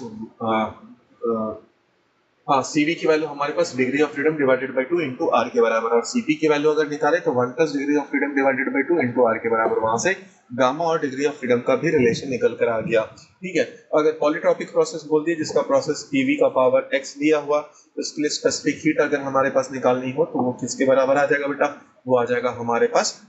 B: CV की वैल्यू हमारे पास degree of freedom divided by 2 into R के बराबर, और CP की वैल्यू अगर निकाले तो 1 plus degree of freedom divided by 2 into R के बराबर। वहां से गामा और डिग्री ऑफ फ्रीडम का भी रिलेशन निकल कर आ गया। ठीक है, अगर पॉलीट्रॉपिक प्रोसेस बोल दिए जिसका प्रोसेस PV का पावर x दिया हुआ, तो इसके लिए स्पेसिफिक हीट अगर हमारे पास निकालनी हो तो वो किसके बराबर आ जाएगा बेटा, वो आ जाएगा हमारे पास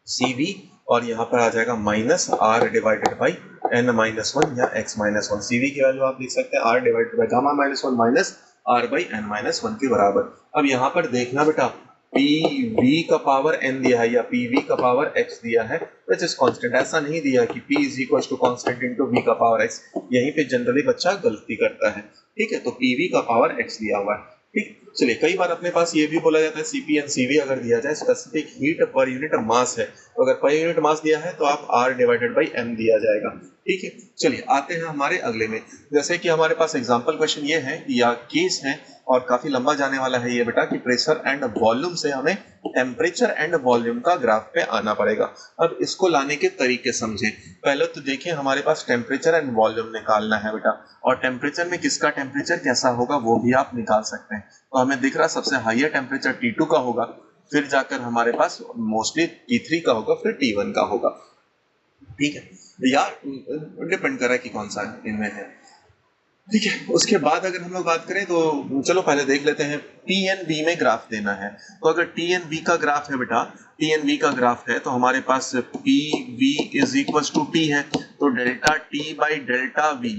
B: CV, और यहाँ पर आ जाएगा minus R divided by n-1 या x-1। CV की वैल्यू आप लिख सकते हैं R divided by gamma -1 minus R by n-1 के बराबर। अब यहाँ पर देखना बेटा, PV का पावर n दिया है या PV का पावर x दिया है, विच इज कांस्टेंट। ऐसा नहीं दिया कि P is equal to constant into V का पावर x, यहीं पे जनरली बच्चा गलती करता है। ठीक है, तो PV का पावर x दिया हुआ है। ठीक, चलिए कई बार अपने पास ये भी बोला जाता है CP एंड CV अगर दिया जाए specific heat per unit mass है, तो अगर पर यूनिट मास दिया है तो आप R डिवाइडेड बाई m दिया जाएगा। ठीक है, चलिए आते हैं हमारे अगले में। जैसे कि हमारे पास एग्जांपल क्वेश्चन ये है या केस है, और काफी लंबा जाने वाला है ये बेटा, कि प्रेशर एंड वॉल्यूम से हमें टेम्परेचर एंड वॉल्यूम का ग्राफ पे आना पड़ेगा। अब इसको लाने के तरीके समझे। पहले तो देखें हमारे पास टेम्परेचर एंड वॉल्यूम निकालना है बेटा, और टेम्परेचर में किसका टेम्परेचर कैसा होगा वो भी आप निकाल सकते हैं। तो हमें दिख रहा सबसे हाईएस्ट टेम्परेचर T2 का होगा, फिर जाकर हमारे पास मोस्टली T3 का होगा, फिर T1 का होगा। ठीक है, या डिपेंड कर रहा है कि कौन सा इनमें है। ठीक है, उसके बाद अगर हम लोग बात करें तो चलो पहले देख लेते हैं TNV में ग्राफ देना है। तो अगर TNV का ग्राफ है बेटा, TNV का ग्राफ है तो हमारे पास PV is equal to T है, तो delta T by delta V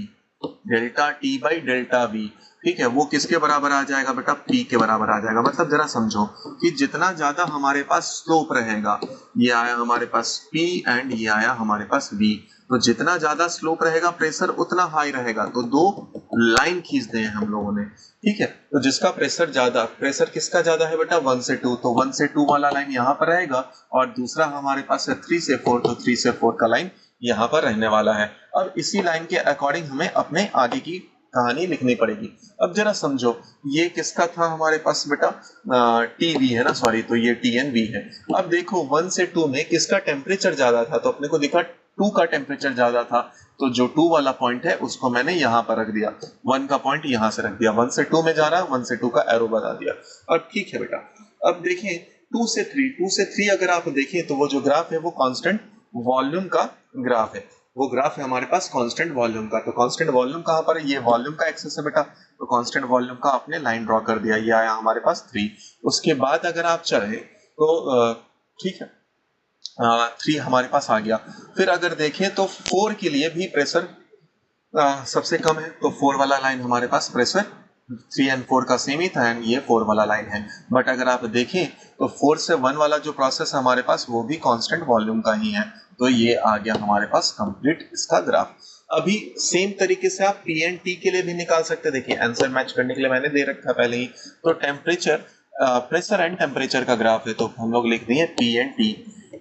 B: delta t by delta v, ठीक है, वो किसके बराबर आ जाएगा बेटा, पी के बराबर आ जाएगा। मतलब जरा समझो कि जितना ज्यादा हमारे पास स्लोप रहेगा, ये आया हमारे पास पी एंड ये आया हमारे पास वी, तो जितना ज्यादा स्लोप रहेगा प्रेशर उतना हाई रहेगा। तो दो लाइन खींच दे हम लोगों ने, ठीक है। तो जिसका प्रेशर ज्यादा, प्रेशर किसका ज्यादा है बेटा, 1 से 2, तो 1 से 2 वाला लाइन यहाँ पर रहेगा, और दूसरा हमारे पास है 3 से 4, तो 3 से 4 का लाइन यहाँ पर रहने वाला है। अब इसी लाइन के अकॉर्डिंग हमें अपने आगे की कहानी लिखनी पड़ेगी। अब जरा समझो, ये किसका था हमारे पास बेटा, टी वी है ना, सॉरी, तो ये टी एन वी है। अब देखो 1 से 2 में किसका टेम्परेचर ज्यादा था, तो अपने को दिखा 2 का टेम्परेचर ज्यादा था, तो जो 2 वाला पॉइंट है उसको मैंने यहाँ पर रख दिया, 1 का पॉइंट यहाँ से रख दिया, 1 से 2 में जा रहा है, 1 से 2 का एरो बता दिया। अब ठीक है बेटा, अब देखें 2 से 3, 2 से 3 अगर आप देखें तो वो जो ग्राफ है वो कांस्टेंट वॉल्यूम का ग्राफ है, वो ग्राफ है हमारे पास कांस्टेंट वॉल्यूम का। तो कांस्टेंट वॉल्यूम कहाँ पर है, ये वॉल्यूम का एक्सेस है बेटा, तो कांस्टेंट वॉल्यूम का आपने लाइन ड्रॉ कर दिया, ये आया हमारे पास 3। उसके बाद अगर आप चले तो ठीक है, 3 हमारे पास आ गया। फिर अगर देखें तो 4 के लिए भी प्रेशर सबसे कम है, तो 4 वाला लाइन हमारे पास प्रेशर 3 एंड 4 का सेम ही था, एंड ये 4 वाला लाइन है। बट अगर आप देखें तो 4 से 1 वाला जो प्रोसेस हमारे पास वो भी कांस्टेंट वॉल्यूम का ही है, तो ये आ गया हमारे पास कंप्लीट इसका ग्राफ। अभी सेम तरीके से आप पी एंड टी के लिए भी निकाल सकते हैं। देखिए आंसर मैच करने के लिए मैंने दे रखा पहले ही, तो टेम्परेचर, प्रेशर एंड टेम्परेचर का ग्राफ है, तो हम लोग लिख दिए पी एंड टी,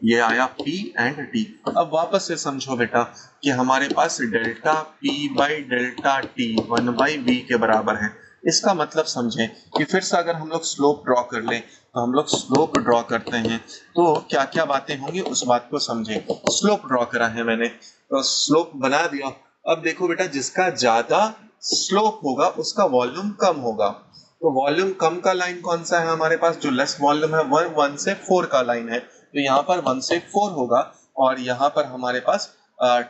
B: ये आया P एंड T। अब वापस से समझो बेटा कि हमारे पास delta P by delta T 1 by V के बराबर है। इसका मतलब समझें कि फिर से अगर हम लोग स्लोप ड्रॉ कर लें, तो हम लोग स्लोप ड्रॉ करते हैं तो क्या क्या बातें होंगी उस बात को समझें। स्लोप ड्रॉ करा है मैंने, तो स्लोप बना दिया। अब देखो बेटा, जिसका ज्यादा स्लोप होगा उसका वॉल्यूम कम होगा, तो वॉल्यूम कम का लाइन कौन सा है हमारे पास, जो लेस वॉल्यूम है 1 से 4 का लाइन है, तो यहाँ पर 1 से 4 होगा, और यहाँ पर हमारे पास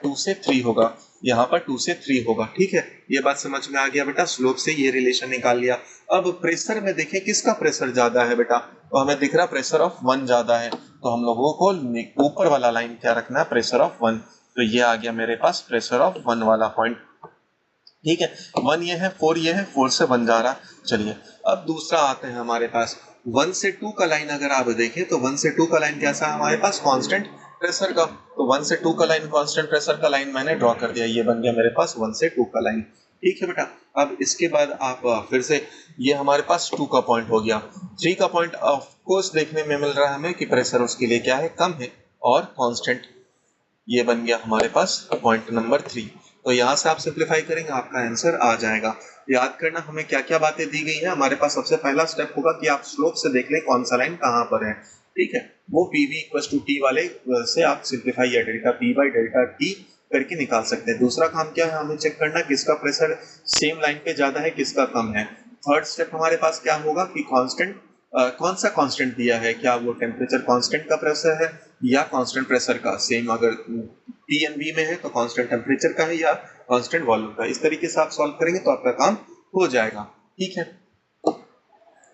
B: 2 से 3 होगा, यहाँ पर 2 से 3 होगा। ठीक है, ये बात समझ में आ गया बेटा, स्लोप से ये रिलेशन निकाल लिया। अब प्रेशर में देखें किसका प्रेशर ज्यादा है बेटा, तो हमें दिख रहा प्रेशर ऑफ 1 ज्यादा है, तो हम लोगों को ऊपर वाला लाइन क्या रखना है, प्रेशर ऑफ 1, तो ये आ गया मेरे पास प्रेशर ऑफ 1 वाला पॉइंट। ठीक है, 1 ये है, 4 ये है, 4 से 1 जा रहा। चलिए अब दूसरा आते हैं हमारे पास 1 से 2 का लाइन। अगर आप देखें तो 1 से 2 का लाइन कैसा है हमारे पास, कांस्टेंट प्रेशर का, तो 1 से 2 का लाइन कांस्टेंट प्रेशर का लाइन मैंने ड्रॉ कर दिया, ये बन गया मेरे पास 1 से 2 का लाइन। ठीक है बेटा, अब इसके बाद आप फिर से, ये हमारे पास 2 का पॉइंट हो गया। 3 का पॉइंट ऑफ कोर्स देखने में मिल रहा है हमें कि प्रेशर उसके लिए क्या है, कम है और कांस्टेंट, ये बन गया हमारे पास पॉइंट नंबर 3। तो यहाँ से आप सिंप्लीफाई करेंगे, आपका आंसर आ जाएगा। याद करना हमें क्या क्या बातें दी गई है। हमारे पास सबसे पहला स्टेप होगा कि आप स्लोप से देख लें कौन सा लाइन कहाँ पर है। ठीक है, वो पीवी इक्वल टू टी वाले से आप सिंप्लीफाई या delta p by delta T करके निकाल सकते हैं। दूसरा काम क्या है, हमें चेक करना किसका प्रेशर सेम लाइन पे ज्यादा है, किसका कम है। थर्ड स्टेप हमारे पास क्या होगा कि कांस्टेंट, कौन सा कांस्टेंट दिया है, क्या वो टेम्परेचर कांस्टेंट का प्रेशर है या कांस्टेंट प्रेशर का। सेम अगर टीएनवी में है तो कांस्टेंट टेम्परेचर का है या कांस्टेंट वॉल्यूम का। इस तरीके से आप सॉल्व करेंगे तो आपका काम हो जाएगा। ठीक है,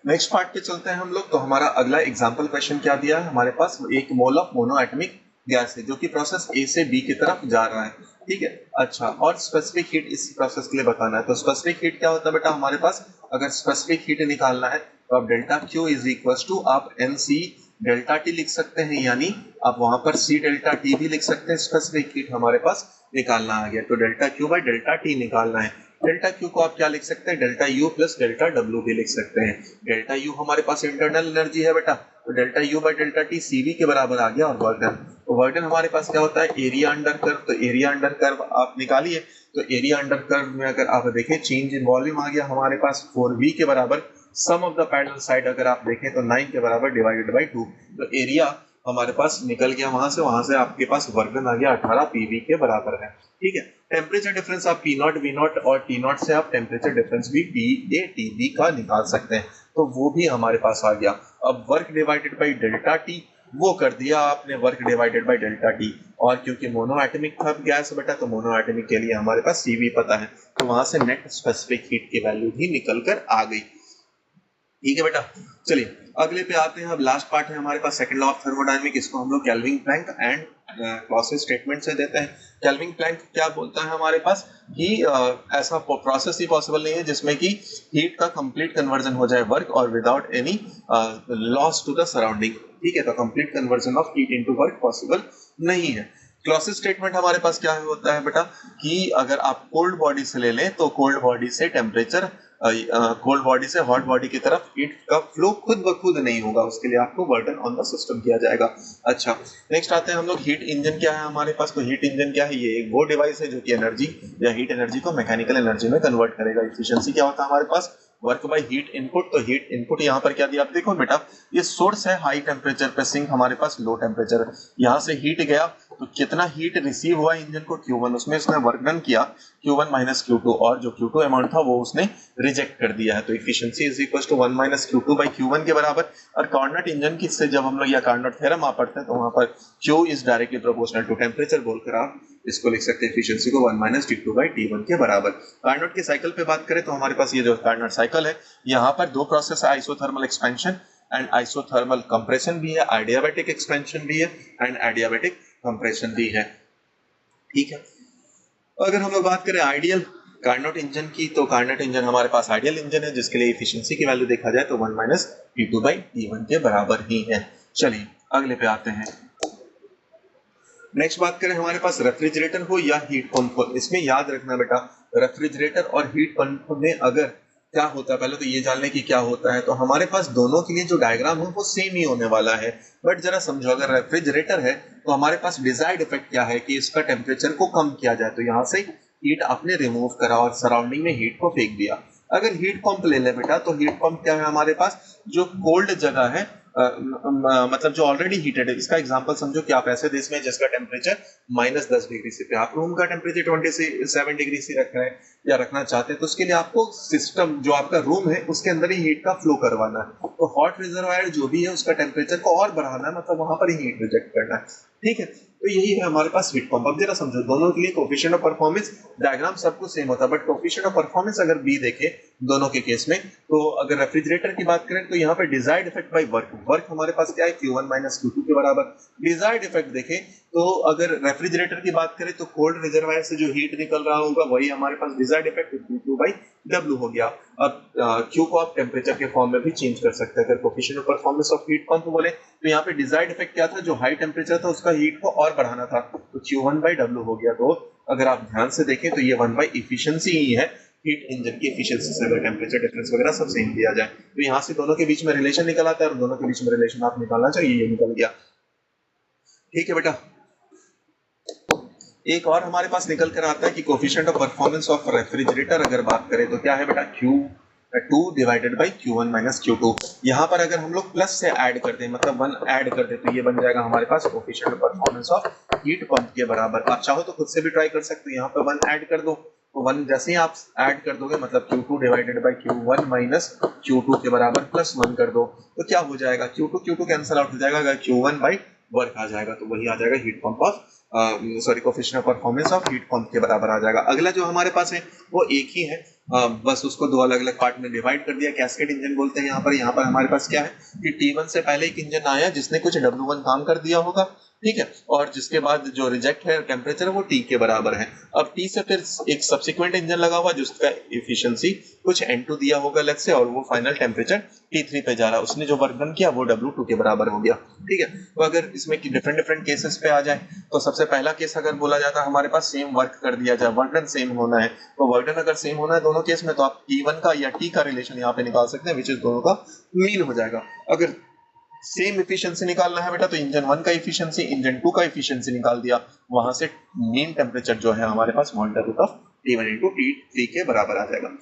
B: नेक्स्ट पार्ट पे चलते हैं हम लोग। तो हमारा अगला एग्जांपल क्वेश्चन क्या दिया है हमारे पास, एक mole of mono atomic gas है जो कि प्रोसेस ए से बी की तरफ जा रहा है। ठीक है, अच्छा, और स्पेसिफिक हीट इस प्रोसेस के लिए बताना है। तो स्पेसिफिक हीट क्या होता है बेटा हमारे पास, अगर स्पेसिफिक हीट निकालना है तो आप delta Q is equal to आप एन सी डेल्टा टी लिख सकते हैं, यानी आप वहां पर सी डेल्टा टी भी लिख सकते हैं। स्पेसिफिक हीट हमारे पास निकालना आ गया, तो delta Q by delta T निकालना है। डेल्टा क्यू को आप क्या लिख सकते हैं, delta U plus delta W भी लिख सकते हैं। डेल्टा यू हमारे पास इंटरनल एनर्जी है बेटा, तो delta U by delta T CV के बराबर आ गया। और वर्डन, तो वर्डन हमारे पास क्या होता है, एरिया अंडर कर्व, तो एरिया अंडर कर्व आप निकालिए। तो एरिया अंडर कर्व में अगर आप देखें चेंज इन वॉल्यूम आ गया हमारे पास 4v के बराबर, सम ऑफ द पैरेलल साइड अगर आप देखें तो 9 के बराबर डिवाइडेड बाई 2, तो एरिया हमारे पास निकल गया वहां से आपके पास वर्गन आ गया 18 पीवी के बराबर है। ठीक है, टेम्परेचर डिफरेंस आप पी नॉट वी नॉट और टी नॉट से आप टेम्परेचर डिफरेंस भी टी ए टी बी का निकाल सकते हैं, तो वो भी हमारे पास आ गया। अब work divided by delta T वो कर दिया आपने, work divided by delta T, और क्योंकि मोनो एटॉमिक था गैस बेटा तो मोनो एटॉमिक के लिए हमारे पास सीवी पता है, तो वहां से नेट स्पेसिफिक हीट की वैल्यू भी निकल कर आ गई। ठीक है बेटा, चलिए अगले पे आते हैं। अब लास्ट पार्ट है हमारे पास सेकंड लॉ ऑफ थर्मोडायनामिक, इसको हम लोग Kelvin Planck and Clausius statement से देते हैं। केल्विन प्लैंक क्या बोलता है हमारे पास कि ऐसा प्रोसेस ही पॉसिबल नहीं है जिसमें कि हीट का कंप्लीट कन्वर्जन हो जाए वर्क और without any loss to the surrounding. ठीक है, तो complete conversion of heat into work possible नहीं है। क्लॉसेस स्टेटमेंट हमारे पास क्या होता है बेटा कि अगर आप कोल्ड बॉडी से ले लें तो कोल्ड बॉडी से टेम्परेचर कोल्ड बॉडी से हॉट बॉडी की तरफ हीट का फ्लो खुद ब खुद नहीं होगा, उसके लिए आपको बर्डन ऑन द सिस्टम किया जाएगा। अच्छा, नेक्स्ट आते हैं हम लोग हीट इंजन क्या है हमारे पास। तो हीट इंजन क्या है, ये एक वो डिवाइस है जो कि एनर्जी या हीट एनर्जी को मैकेनिकल एनर्जी में कन्वर्ट करेगा। एफिशिएंसी क्या होता है हमारे पास, वर्क बाय हीट इनपुट। तो हीट इनपुट यहाँ पर क्या दिया आप देखो बेटा, ये सोर्स है हाई टेम्परेचर पे, सिंक हमारे पास लो टेम्परेचर। यहाँ से हीट गया तो कितना हीट रिसीव हुआ इंजन को Q1, उसमें उसने वर्क डन किया Q1 माइनस Q2 और जो Q2 अमाउंट था वो उसने रिजेक्ट कर दिया है। तो efficiency is equal to 1 minus Q2 by Q1 के बराबर। और कार्नोट इंजन की से जब हम लोग या कार्नोट थ्योरम आप पढ़ते हैं तो वहां पर Q is directly proportional to temperature बोलकर आप इसको लिख सकते हैं एफिशिएंसी को 1 माइनस T2 बाई T1 के बराबर। कार्नोट के साइकिल पे बात करें तो हमारे पास ये जो कार्नोट साइकिल है यहाँ पर दो प्रोसेस है, isothermal expansion and isothermal compression भी है, आइडियाबैटिक एक्सपेंशन भी है एंड आइडियाबैटिक कंप्रेशन भी है। ठीक है, अगर हम लोग बात करें आइडियल कार्नोट इंजन की तो कार्नोट इंजन हमारे पास आइडियल इंजन है जिसके लिए एफिशिएंसी की वैल्यू देखा जाए तो 1 माइनस T2 बाई T1 के बराबर ही है। चलिए अगले पे आते हैं। नेक्स्ट बात करें हमारे पास रेफ्रिजरेटर हो या हीट पंप हो, इसमें याद रखना बेटा रेफ्रिजरेटर और हीट पंप में अगर क्या होता है, पहले तो ये जान लें कि क्या होता है। तो हमारे पास दोनों के लिए जो डायग्राम है वो सेम ही होने वाला है, बट जरा समझो अगर रेफ्रिजरेटर है तो हमारे पास डिजायर्ड इफेक्ट क्या है कि इसका टेम्परेचर को कम किया जाए। तो यहाँ से हीट आपने रिमूव करा और सराउंडिंग में हीट को फेंक दिया। अगर हीट पंप ले ले बेटा तो हीट पंप क्या है हमारे पास, जो कोल्ड जगह है मतलब जो ऑलरेडी हीटेड है। इसका एग्जांपल समझो कि आप ऐसे देश में जिसका टेम्परेचर -10 डिग्री से, आप रूम का टेम्परेचर 27 डिग्री से रख रहे हैं या रखना चाहते हैं तो उसके लिए आपको सिस्टम जो आपका रूम है उसके अंदर ही हीट का फ्लो करवाना है। तो हॉट रिजर्वायर जो भी है उसका टेम्परेचर को और बढ़ाना है, मतलब वहां पर ही हीट रिजेक्ट करना है। ठीक है, तो यही है हमारे पास हीट पंप। अब जरा समझो दोनों के लिए कोफिशिएंट ऑफ परफॉर्मेंस डायग्राम सब कुछ सेम होता है, बट कोफिशिएंट ऑफ परफॉर्मेंस अगर बी देखे दोनों के केस में, तो अगर रेफ्रिजरेटर की बात करें तो यहाँ पे डिजायर्ड इफेक्ट बाय वर्क हमारे पास क्या है Q1 माइनस Q2 के बराबर। डिजायर्ड इफेक्ट देखें तो अगर रेफ्रिजरेटर की बात करें तो कोल्ड रिजर्वायर से जो हीट निकल रहा होगा वही हमारे पास desired effect Q2 by W हो गया। अब Q को आप टेम्परेचर के फॉर्म में भी चेंज कर सकते हैं। अगर coefficient of performance of heat pump बोले तो यहाँ पे डिजायर्ड इफेक्ट क्या था, जो हाई टेम्परेचर था उसका हीट को और बढ़ाना था, तो Q1 बाई W हो गया। तो अगर आप ध्यान से देखें तो ये 1 बाई इफिशिएंसी ही है, हीट इंजन की एफिशिएंसी से अगर टेम्परेचर डिफरेंस वगैरह सब सेम दिया जाए तो यहाँ से दोनों के बीच में रिलेशन निकल आता है और दोनों के बीच में रिलेशन आप निकालना चाहिए, ये निकल गया। ठीक है बेटा, एक और हमारे पास निकल कर आता है कि coefficient of performance of refrigerator अगर बात करें तो क्या है बेटा Q2 divided by Q1 minus Q2। यहाँ पर अगर हम लोग प्लस से ऐड कर दें, मतलब 1 ऐड कर दें, तो ये बन जाएगा हमारे पास coefficient of performance of heat pump के बराबर। आप चाहो तो खुद से भी ट्राई कर सकते हो, यहाँ पर 1 ऐड कर दो तो 1 जैसे ही आप ऐड कर दोगे मतलब Q2 divided by Q1 minus Q2 के बराबर प्लस 1 कर दो तो क्या हो जाएगा, Q2 कैंसिल आउट हो जाएगा, अगर Q1 बाई वर्क आ जाएगा तो वही आ जाएगा heat pump of coefficient of performance of heat pump के बराबर आ जाएगा। अगला जो हमारे पास है वो एक ही है, बस उसको दो अलग अलग पार्ट में डिवाइड कर दिया, कैस्केड इंजन बोलते हैं। यहाँ पर हमारे पास क्या है कि T1 से पहले एक इंजन आया जिसने कुछ W1 काम कर दिया होगा, ठीक है, और जिसके बाद जो रिजेक्ट है टेम्परेचर वो T के बराबर है। अब T से फिर एक सब्सिक्वेंट इंजन लगा हुआ जिसका एफिशिएंसी कुछ N2 दिया होगा लेट्स से, और वो फाइनल टेम्परेचर T3 पे जा रहा है, उसने जो वर्क डन किया वो W2 के बराबर हो गया। ठीक है, तो अगर इसमें डिफरेंट केसेस पे आ जाए तो सबसे पहला केस अगर बोला जाता है हमारे पास सेम वर्क कर दिया जाए, वर्क डन सेम होना है, तो वर्क डन अगर सेम होना है दोनों केस में तो आप T1 का या T का रिलेशन यहाँ पे निकाल सकते हैं विच इज दोनों का मीन हो जाएगा। अगर सेम एफिशिएंसी निकालना है बेटा तो इंजन 1 का एफिशिएंसी इंजन 2 का एफिशिएंसी निकाल दिया, वहां से मीन टेम्परेचर जो है हमारे पास 1/रूट ऑफ T1 into T3 के बराबर आ जाएगा।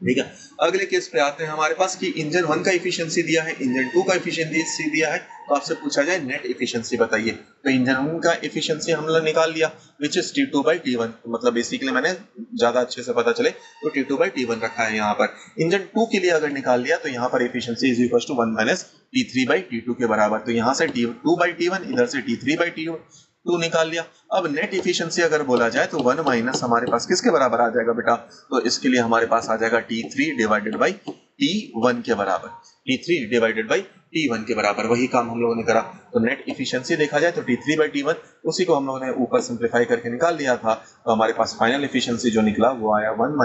B: ठीक है, अगले केस पे आते हैं हमारे पास कि इंजन 1 का एफिशिएंसी दिया है, इंजन 2 का एफिशिएंसी दिया है, तो आपसे पूछा जाए नेट एफिशिएंसी बताइए। तो इंजन 1 का एफिशिएंसी हम लोग निकाल लिया which is T2 by T1, मतलब बेसिकली मैंने ज्यादा अच्छे से पता चले तो T2 बाई T1 रखा है यहाँ पर। इंजन 2 के लिए अगर निकाल लिया तो यहाँ पर efficiency is equal to 1 minus T3 by T2 के बराबर, तो यहाँ से T2 बाई T1 इधर से T3 बाई T2 निकाल लिया। अब नेट एफिशिएंसी अगर बोला जाए तो 1 माइनस हमारे पास किसके बराबर आ जाएगा बेटा, तो इसके लिए हमारे पास आ जाएगा T3 डिवाइडेड बाई T1 के बराबर, T3 डिवाइडेड बाई T1 के बराबर। वही काम हम लोगों ने करा। तो नेट इफिशियंसी देखा जाए तो T3 बाई T1, उसी को हम लोगों ने ऊपर सिंप्लीफाई करके निकाल लिया था। तो हमारे पास फाइनल इफिशियंसी जो निकला वो आया 1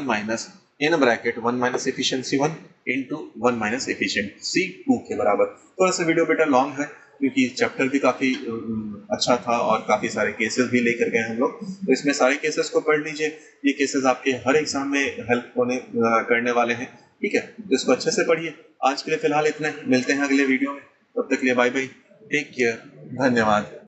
B: minus in bracket 1 minus efficiency 1 into 1 minus efficiency 2 के बराबर। थोड़ा सा वीडियो बेटा लॉन्ग है क्योंकि चैप्टर भी काफ़ी अच्छा था और काफ़ी सारे केसेस भी लेकर गए हम लोग। तो इसमें सारे केसेस को पढ़ लीजिए। ये केसेस आपके हर एग्जाम में हेल्प होने करने वाले हैं। ठीक है, तो इसको अच्छे से पढ़िए। आज के लिए फिलहाल इतना ही, मिलते हैं अगले वीडियो में। तब तक के लिए बाय बाय, टेक केयर, धन्यवाद।